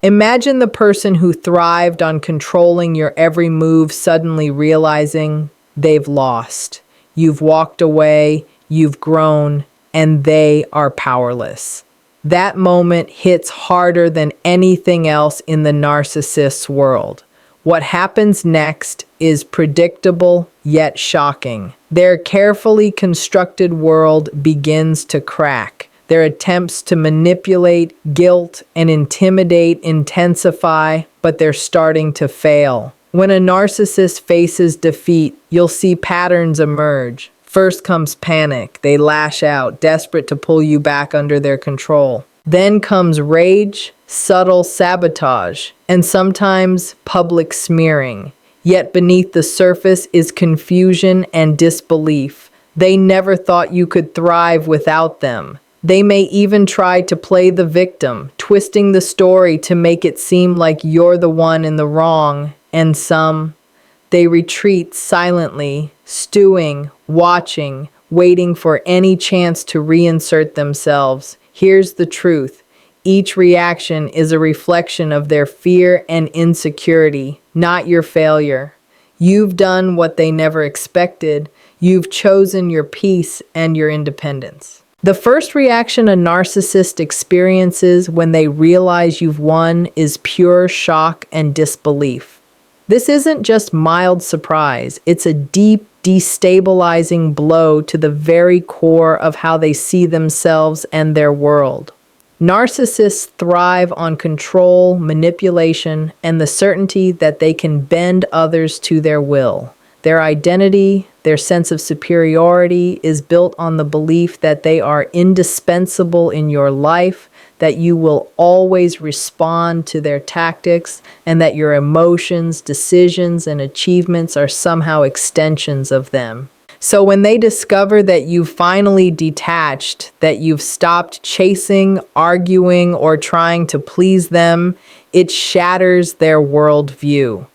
Imagine the person who thrived on controlling your every move suddenly realizing they've lost. You've walked away, you've grown, and they are powerless. That moment hits harder than anything else in the narcissist's world. What happens next is predictable yet shocking. Their carefully constructed world begins to crack. Their attempts to manipulate, guilt, and intimidate intensify, but they're starting to fail. When a narcissist faces defeat, you'll see patterns emerge. First comes panic. They lash out, desperate to pull you back under their control. Then comes rage, subtle sabotage, and sometimes public smearing. Yet beneath the surface is confusion and disbelief. They never thought you could thrive without them. They may even try to play the victim, twisting the story to make it seem like you're the one in the wrong, and they retreat silently, stewing, watching, waiting for any chance to reinsert themselves. Here's the truth. Each reaction is a reflection of their fear and insecurity, not your failure. You've done what they never expected. You've chosen your peace and your independence. The first reaction a narcissist experiences when they realize you've won is pure shock and disbelief. This isn't just mild surprise, it's a deep, destabilizing blow to the very core of how they see themselves and their world. Narcissists thrive on control, manipulation, and the certainty that they can bend others to their will. Their identity, their sense of superiority is built on the belief that they are indispensable in your life, that you will always respond to their tactics, and that your emotions, decisions, and achievements are somehow extensions of them. So when they discover that you've finally detached, that you've stopped chasing, arguing, or trying to please them, it shatters their worldview.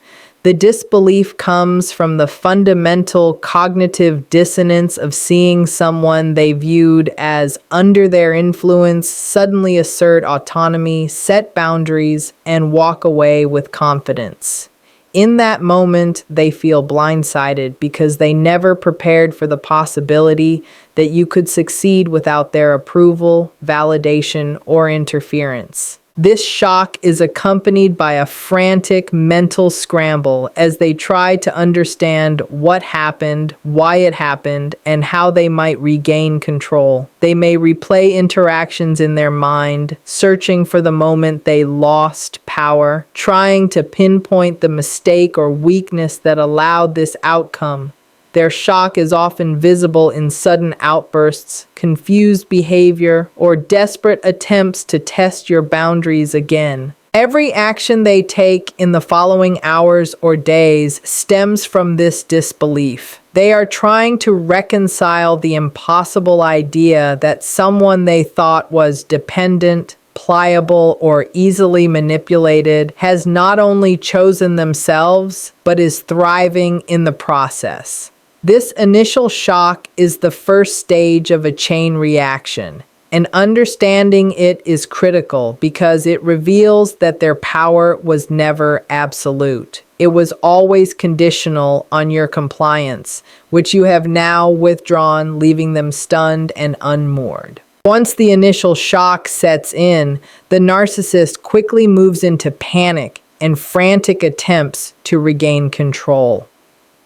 The disbelief comes from the fundamental cognitive dissonance of seeing someone they viewed as under their influence suddenly assert autonomy, set boundaries, and walk away with confidence. In that moment, they feel blindsided because they never prepared for the possibility that you could succeed without their approval, validation, or interference. This shock is accompanied by a frantic mental scramble as they try to understand what happened, why it happened, and how they might regain control. They may replay interactions in their mind, searching for the moment they lost power, trying to pinpoint the mistake or weakness that allowed this outcome. Their shock is often visible in sudden outbursts, confused behavior, or desperate attempts to test your boundaries again. Every action they take in the following hours or days stems from this disbelief. They are trying to reconcile the impossible idea that someone they thought was dependent, pliable, or easily manipulated has not only chosen themselves, but is thriving in the process. This initial shock is the first stage of a chain reaction, and understanding it is critical because it reveals that their power was never absolute. It was always conditional on your compliance, which you have now withdrawn, leaving them stunned and unmoored. Once the initial shock sets in, the narcissist quickly moves into panic and frantic attempts to regain control.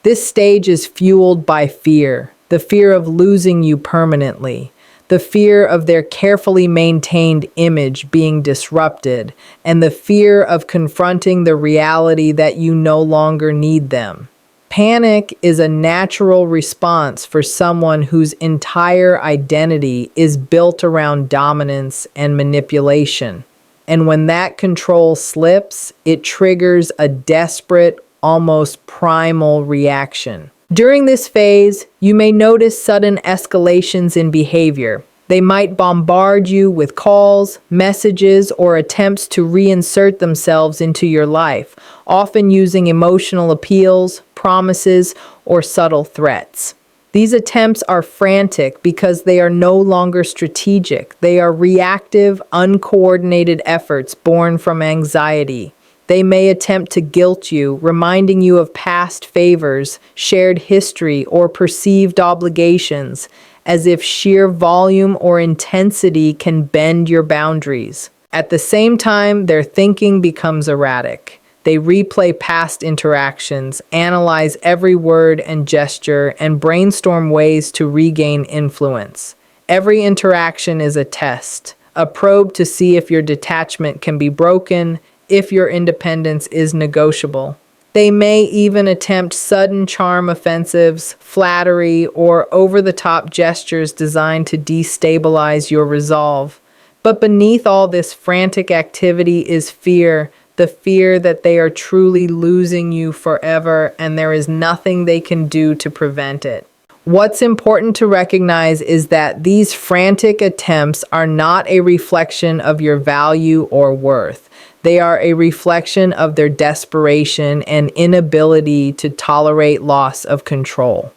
This stage is fueled by fear, the fear of losing you permanently, the fear of their carefully maintained image being disrupted, and the fear of confronting the reality that you no longer need them. Panic is a natural response for someone whose entire identity is built around dominance and manipulation. And when that control slips, it triggers a desperate, almost primal reaction. During this phase, you may notice sudden escalations in behavior. They might bombard you with calls, messages, or attempts to reinsert themselves into your life, often using emotional appeals, promises, or subtle threats. These attempts are frantic because they are no longer strategic. They are reactive, uncoordinated efforts born from anxiety. They may attempt to guilt you, reminding you of past favors, shared history, or perceived obligations, as if sheer volume or intensity can bend your boundaries. At the same time, their thinking becomes erratic. They replay past interactions, analyze every word and gesture, and brainstorm ways to regain influence. Every interaction is a test, a probe to see if your detachment can be broken, if your independence is negotiable. They may even attempt sudden charm offensives, flattery, or over-the-top gestures designed to destabilize your resolve. But beneath all this frantic activity is fear, the fear that they are truly losing you forever and there is nothing they can do to prevent it. What's important to recognize is that these frantic attempts are not a reflection of your value or worth. They are a reflection of their desperation and inability to tolerate loss of control.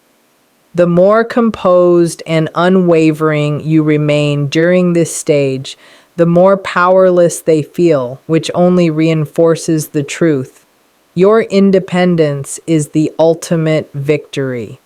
The more composed and unwavering you remain during this stage, the more powerless they feel, which only reinforces the truth. Your independence is the ultimate victory.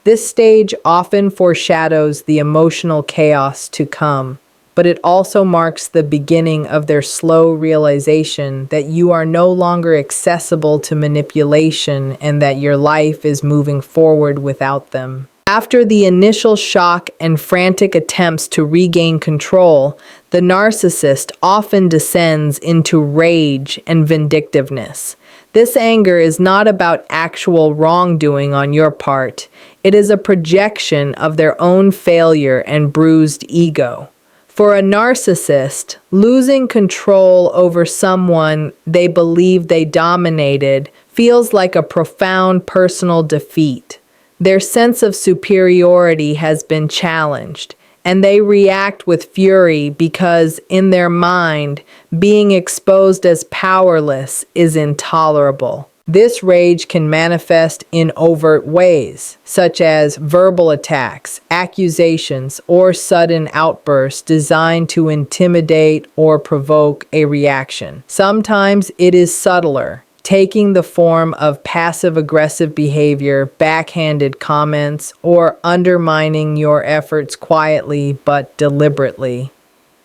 This stage often foreshadows the emotional chaos to come, but it also marks the beginning of their slow realization that you are no longer accessible to manipulation and that your life is moving forward without them. After the initial shock and frantic attempts to regain control, the narcissist often descends into rage and vindictiveness. This anger is not about actual wrongdoing on your part. It is a projection of their own failure and bruised ego. For a narcissist, losing control over someone they believe they dominated feels like a profound personal defeat. Their sense of superiority has been challenged, and they react with fury because, in their mind, being exposed as powerless is intolerable. This rage can manifest in overt ways, such as verbal attacks, accusations, or sudden outbursts designed to intimidate or provoke a reaction. Sometimes it is subtler, taking the form of passive-aggressive behavior, backhanded comments, or undermining your efforts quietly but deliberately.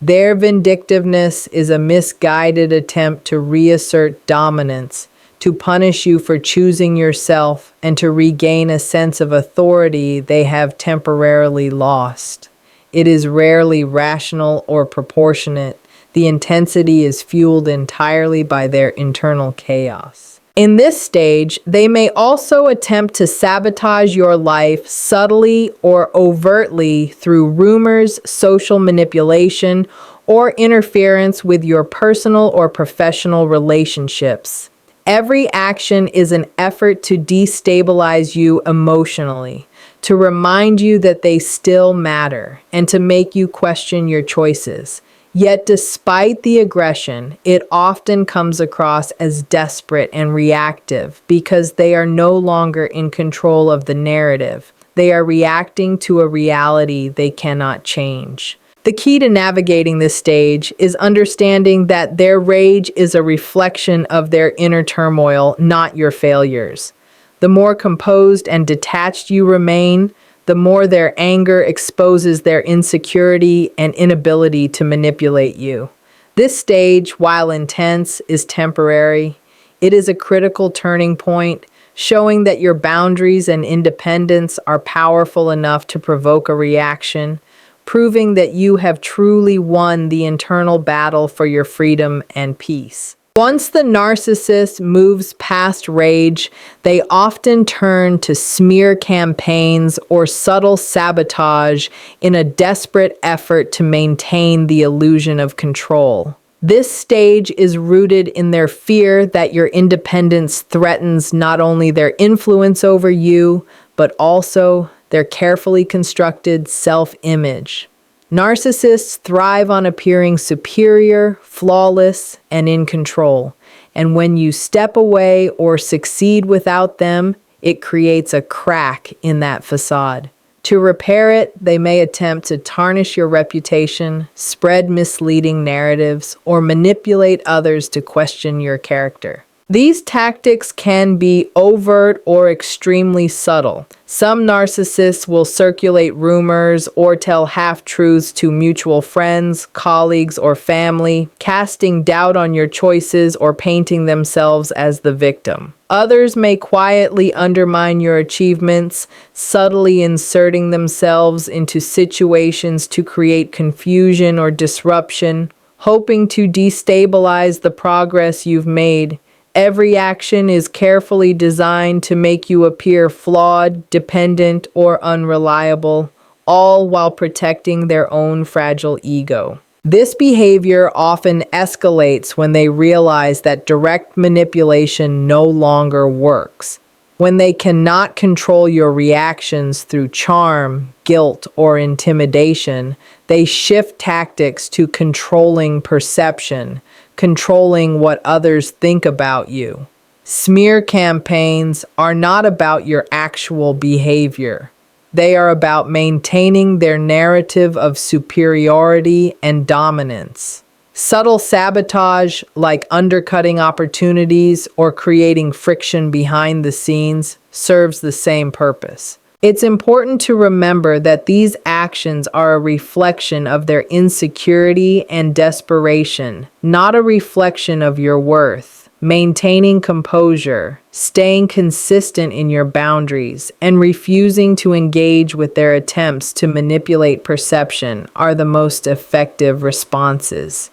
Their vindictiveness is a misguided attempt to reassert dominance, to punish you for choosing yourself, and to regain a sense of authority they have temporarily lost. It is rarely rational or proportionate. The intensity is fueled entirely by their internal chaos. In this stage, they may also attempt to sabotage your life subtly or overtly through rumors, social manipulation, or interference with your personal or professional relationships. Every action is an effort to destabilize you emotionally, to remind you that they still matter, and to make you question your choices. Yet despite the aggression, it often comes across as desperate and reactive because they are no longer in control of the narrative. They are reacting to a reality they cannot change. The key to navigating this stage is understanding that their rage is a reflection of their inner turmoil, not your failures. The more composed and detached you remain, the more their anger exposes their insecurity and inability to manipulate you. This stage, while intense, is temporary. It is a critical turning point, showing that your boundaries and independence are powerful enough to provoke a reaction, proving that you have truly won the internal battle for your freedom and peace. Once the narcissist moves past rage, they often turn to smear campaigns or subtle sabotage in a desperate effort to maintain the illusion of control. This stage is rooted in their fear that your independence threatens not only their influence over you, but also their carefully constructed self-image. Narcissists thrive on appearing superior, flawless, and in control. And when you step away or succeed without them, it creates a crack in that facade. To repair it, they may attempt to tarnish your reputation, spread misleading narratives, or manipulate others to question your character. These tactics can be overt or extremely subtle. Some narcissists will circulate rumors or tell half-truths to mutual friends, colleagues, or family, casting doubt on your choices or painting themselves as the victim. Others may quietly undermine your achievements, subtly inserting themselves into situations to create confusion or disruption, hoping to destabilize the progress you've made. Every action is carefully designed to make you appear flawed, dependent, or unreliable, all while protecting their own fragile ego. This behavior often escalates when they realize that direct manipulation no longer works. When they cannot control your reactions through charm, guilt, or intimidation, they shift tactics to controlling perception, controlling what others think about you. Smear campaigns are not about your actual behavior. They are about maintaining their narrative of superiority and dominance. Subtle sabotage, like undercutting opportunities or creating friction behind the scenes, serves the same purpose. It's important to remember that these actions are a reflection of their insecurity and desperation, not a reflection of your worth. Maintaining composure, staying consistent in your boundaries, and refusing to engage with their attempts to manipulate perception are the most effective responses.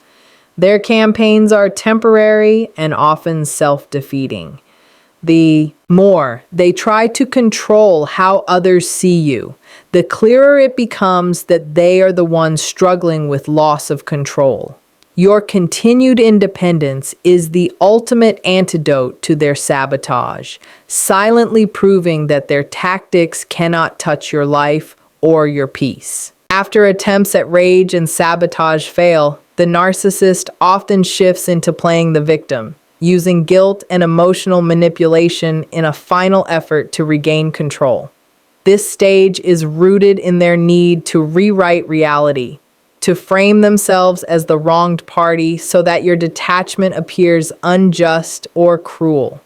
Their campaigns are temporary and often self-defeating. The more they try to control how others see you, the clearer it becomes that they are the ones struggling with loss of control. Your continued independence is the ultimate antidote to their sabotage, silently proving that their tactics cannot touch your life or your peace. After attempts at rage and sabotage fail, the narcissist often shifts into playing the victim, using guilt and emotional manipulation in a final effort to regain control. This stage is rooted in their need to rewrite reality, to frame themselves as the wronged party so that your detachment appears unjust or cruel.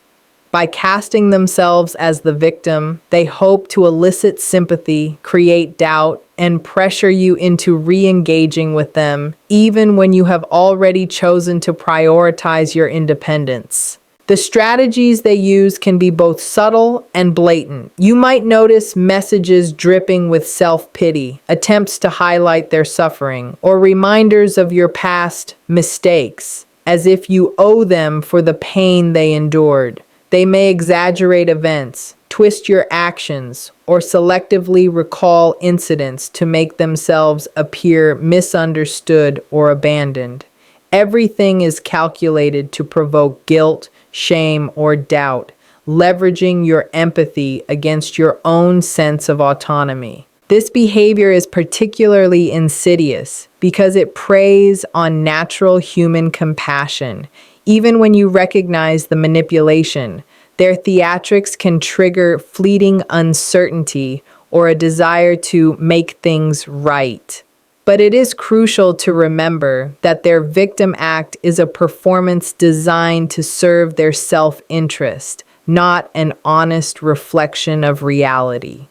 By casting themselves as the victim, they hope to elicit sympathy, create doubt, and pressure you into re-engaging with them, even when you have already chosen to prioritize your independence. The strategies they use can be both subtle and blatant. You might notice messages dripping with self-pity, attempts to highlight their suffering, or reminders of your past mistakes, as if you owe them for the pain they endured. They may exaggerate events, twist your actions, or selectively recall incidents to make themselves appear misunderstood or abandoned. Everything is calculated to provoke guilt, shame, or doubt, leveraging your empathy against your own sense of autonomy. This behavior is particularly insidious because it preys on natural human compassion. Even when you recognize the manipulation, their theatrics can trigger fleeting uncertainty or a desire to make things right. But it is crucial to remember that their victim act is a performance designed to serve their self-interest, not an honest reflection of reality.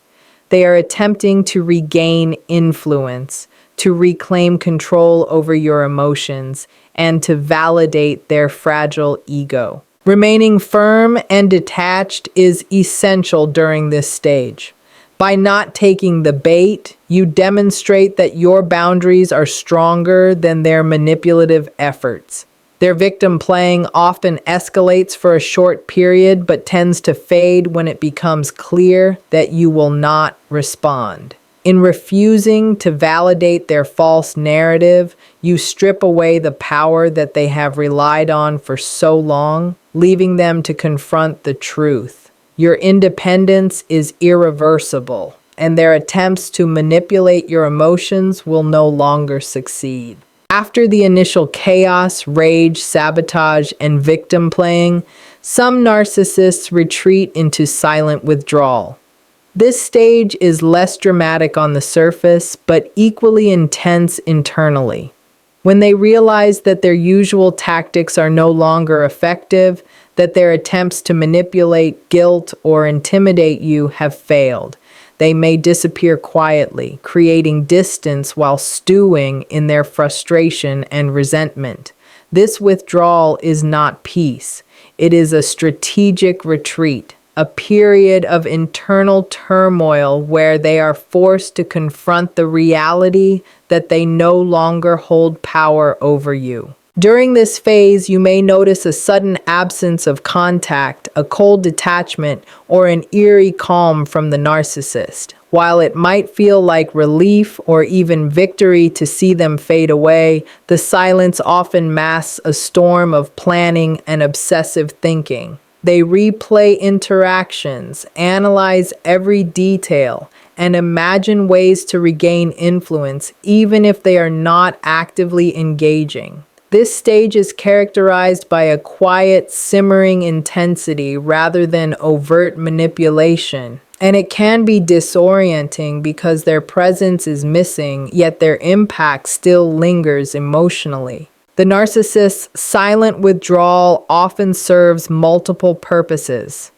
They are attempting to regain influence, to reclaim control over your emotions, and to validate their fragile ego. Remaining firm and detached is essential during this stage. By not taking the bait, you demonstrate that your boundaries are stronger than their manipulative efforts. Their victim playing often escalates for a short period but tends to fade when it becomes clear that you will not respond. In refusing to validate their false narrative, you strip away the power that they have relied on for so long, leaving them to confront the truth. Your independence is irreversible, and their attempts to manipulate your emotions will no longer succeed. After the initial chaos, rage, sabotage, and victim playing, some narcissists retreat into silent withdrawal. This stage is less dramatic on the surface, but equally intense internally. When they realize that their usual tactics are no longer effective, that their attempts to manipulate, guilt, or intimidate you have failed, they may disappear quietly, creating distance while stewing in their frustration and resentment. This withdrawal is not peace. It is a strategic retreat, a period of internal turmoil where they are forced to confront the reality that they no longer hold power over you. During this phase, you may notice a sudden absence of contact, a cold detachment, or an eerie calm from the narcissist. While it might feel like relief or even victory to see them fade away, the silence often masks a storm of planning and obsessive thinking. They replay interactions, analyze every detail, and imagine ways to regain influence, even if they are not actively engaging. This stage is characterized by a quiet, simmering intensity rather than overt manipulation. And it can be disorienting because their presence is missing, yet their impact still lingers emotionally. The narcissist's silent withdrawal often serves multiple purposes.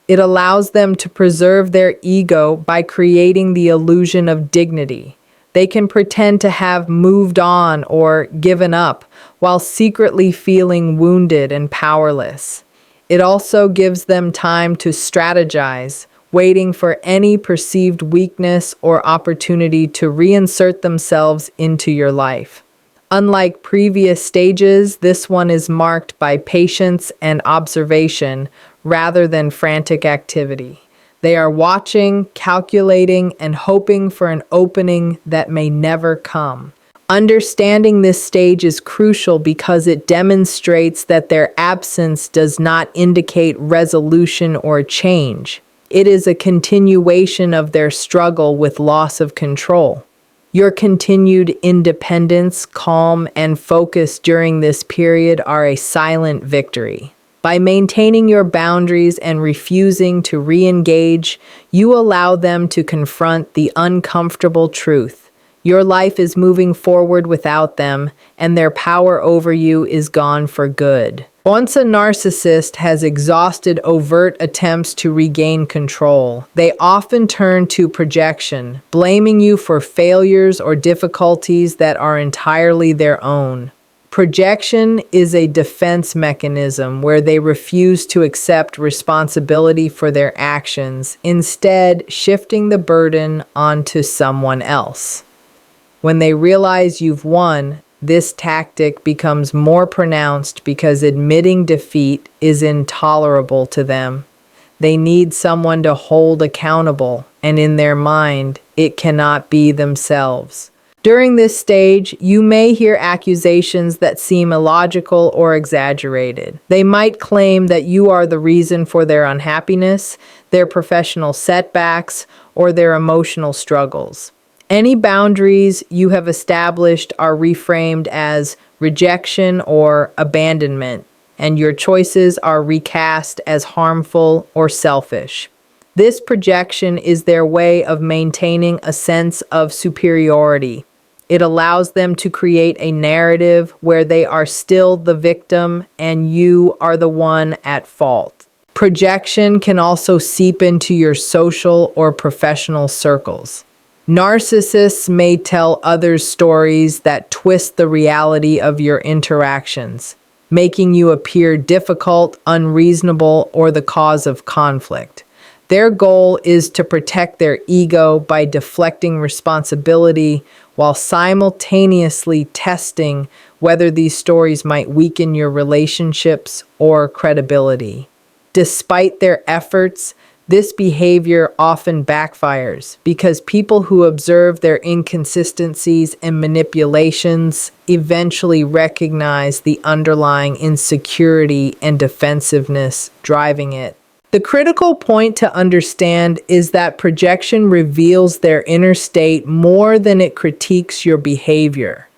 It allows them to preserve their ego by creating the illusion of dignity. They can pretend to have moved on or given up while secretly feeling wounded and powerless. It also gives them time to strategize, waiting for any perceived weakness or opportunity to reinsert themselves into your life. Unlike previous stages, this one is marked by patience and observation rather than frantic activity. They are watching, calculating, and hoping for an opening that may never come. Understanding this stage is crucial because it demonstrates that their absence does not indicate resolution or change. It is a continuation of their struggle with loss of control. Your continued independence, calm, and focus during this period are a silent victory. By maintaining your boundaries and refusing to re-engage, you allow them to confront the uncomfortable truth. Your life is moving forward without them, and their power over you is gone for good. Once a narcissist has exhausted overt attempts to regain control, they often turn to projection, blaming you for failures or difficulties that are entirely their own. Projection is a defense mechanism where they refuse to accept responsibility for their actions, instead shifting the burden onto someone else. When they realize you've won, this tactic becomes more pronounced because admitting defeat is intolerable to them. They need someone to hold accountable, and in their mind, it cannot be themselves. During this stage, you may hear accusations that seem illogical or exaggerated. They might claim that you are the reason for their unhappiness, their professional setbacks, or their emotional struggles. Any boundaries you have established are reframed as rejection or abandonment, and your choices are recast as harmful or selfish. This projection is their way of maintaining a sense of superiority. It allows them to create a narrative where they are still the victim and you are the one at fault. Projection can also seep into your social or professional circles. Narcissists may tell others stories that twist the reality of your interactions, making you appear difficult, unreasonable, or the cause of conflict. Their goal is to protect their ego by deflecting responsibility while simultaneously testing whether these stories might weaken your relationships or credibility. Despite their efforts, this behavior often backfires because people who observe their inconsistencies and manipulations eventually recognize the underlying insecurity and defensiveness driving it. The critical point to understand is that projection reveals their inner state more than it critiques your behavior.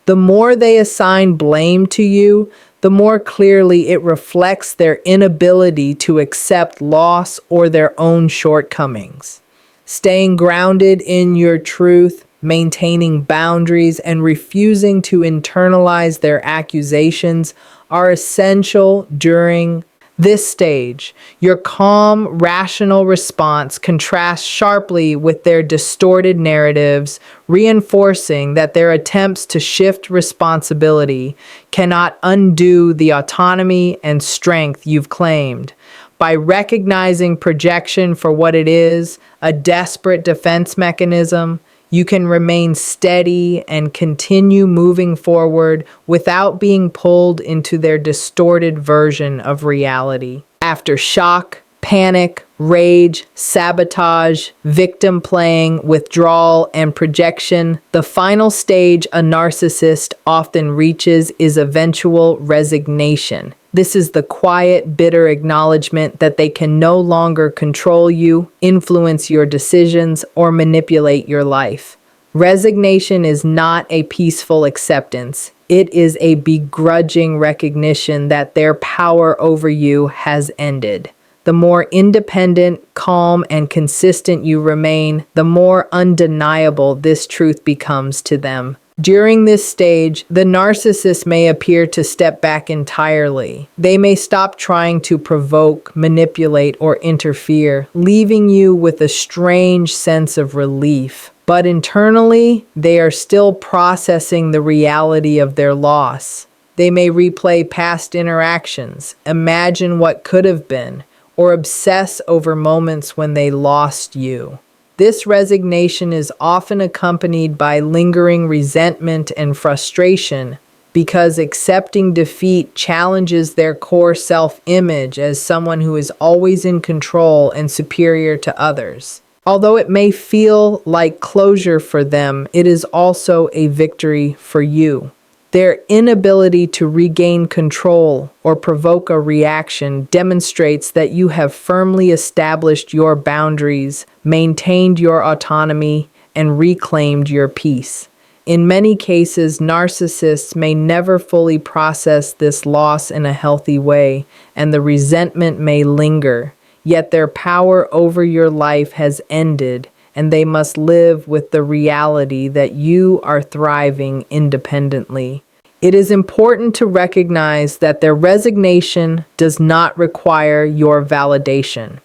The more they assign blame to you, the more clearly it reflects their inability to accept loss or their own shortcomings. Staying grounded in your truth, maintaining boundaries, and refusing to internalize their accusations are essential during this stage. Your calm, rational response contrasts sharply with their distorted narratives, reinforcing that their attempts to shift responsibility cannot undo the autonomy and strength you've claimed. By recognizing projection for what it is, a desperate defense mechanism, you can remain steady and continue moving forward without being pulled into their distorted version of reality. After shock, panic, rage, sabotage, victim playing, withdrawal, and projection, the final stage a narcissist often reaches is eventual resignation. This is the quiet, bitter acknowledgement that they can no longer control you, influence your decisions, or manipulate your life. Resignation is not a peaceful acceptance. It is a begrudging recognition that their power over you has ended. The more independent, calm, and consistent you remain, the more undeniable this truth becomes to them. During this stage, the narcissist may appear to step back entirely. They may stop trying to provoke, manipulate, or interfere, leaving you with a strange sense of relief. But internally, they are still processing the reality of their loss. They may replay past interactions, imagine what could have been, or obsess over moments when they lost you. This resignation is often accompanied by lingering resentment and frustration because accepting defeat challenges their core self-image as someone who is always in control and superior to others. Although it may feel like closure for them, it is also a victory for you. Their inability to regain control or provoke a reaction demonstrates that you have firmly established your boundaries, maintained your autonomy, and reclaimed your peace. In many cases, narcissists may never fully process this loss in a healthy way, and the resentment may linger. Yet their power over your life has ended, and they must live with the reality that you are thriving independently. It is important to recognize that their resignation does not require your validation.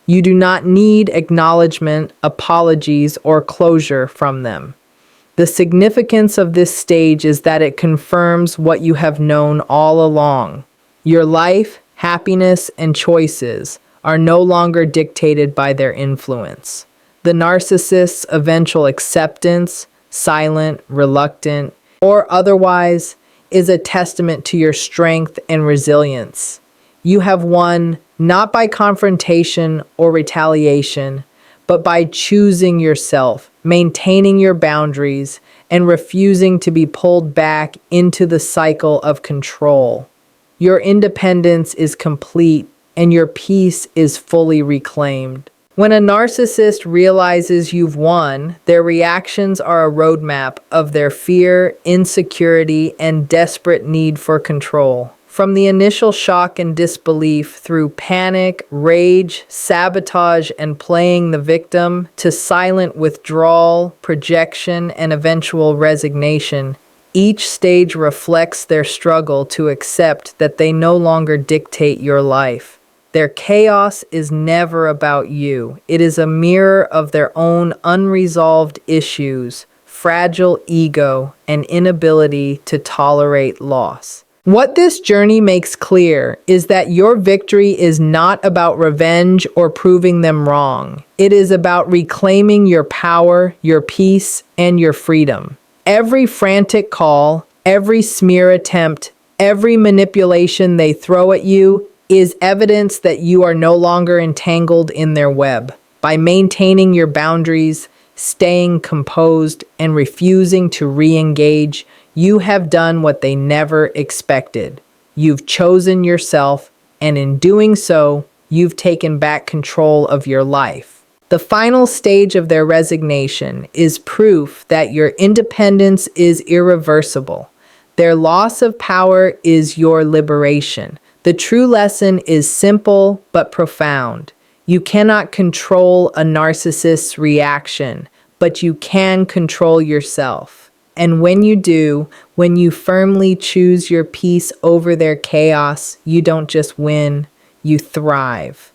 You do not need acknowledgement, apologies, or closure from them. The significance of this stage is that it confirms what you have known all along. Your life, happiness, and choices are no longer dictated by their influence. The narcissist's eventual acceptance, silent, reluctant, or otherwise, is a testament to your strength and resilience. You have won not by confrontation or retaliation, but by choosing yourself, maintaining your boundaries, and refusing to be pulled back into the cycle of control. Your independence is complete, and your peace is fully reclaimed. When a narcissist realizes you've won, their reactions are a roadmap of their fear, insecurity, and desperate need for control. From the initial shock and disbelief through panic, rage, sabotage, and playing the victim, to silent withdrawal, projection, and eventual resignation, each stage reflects their struggle to accept that they no longer dictate your life. Their chaos is never about you. It is a mirror of their own unresolved issues, fragile ego, and inability to tolerate loss. What this journey makes clear is that your victory is not about revenge or proving them wrong. It is about reclaiming your power, your peace, and your freedom. Every frantic call, every smear attempt, every manipulation they throw at you is evidence that you are no longer entangled in their web. By maintaining your boundaries, staying composed, and refusing to re-engage, you have done what they never expected. You've chosen yourself, and in doing so, you've taken back control of your life. The final stage of their resignation is proof that your independence is irreversible. Their loss of power is your liberation. The true lesson is simple but profound. You cannot control a narcissist's reaction, but you can control yourself. And when you do, when you firmly choose your peace over their chaos, you don't just win, you thrive.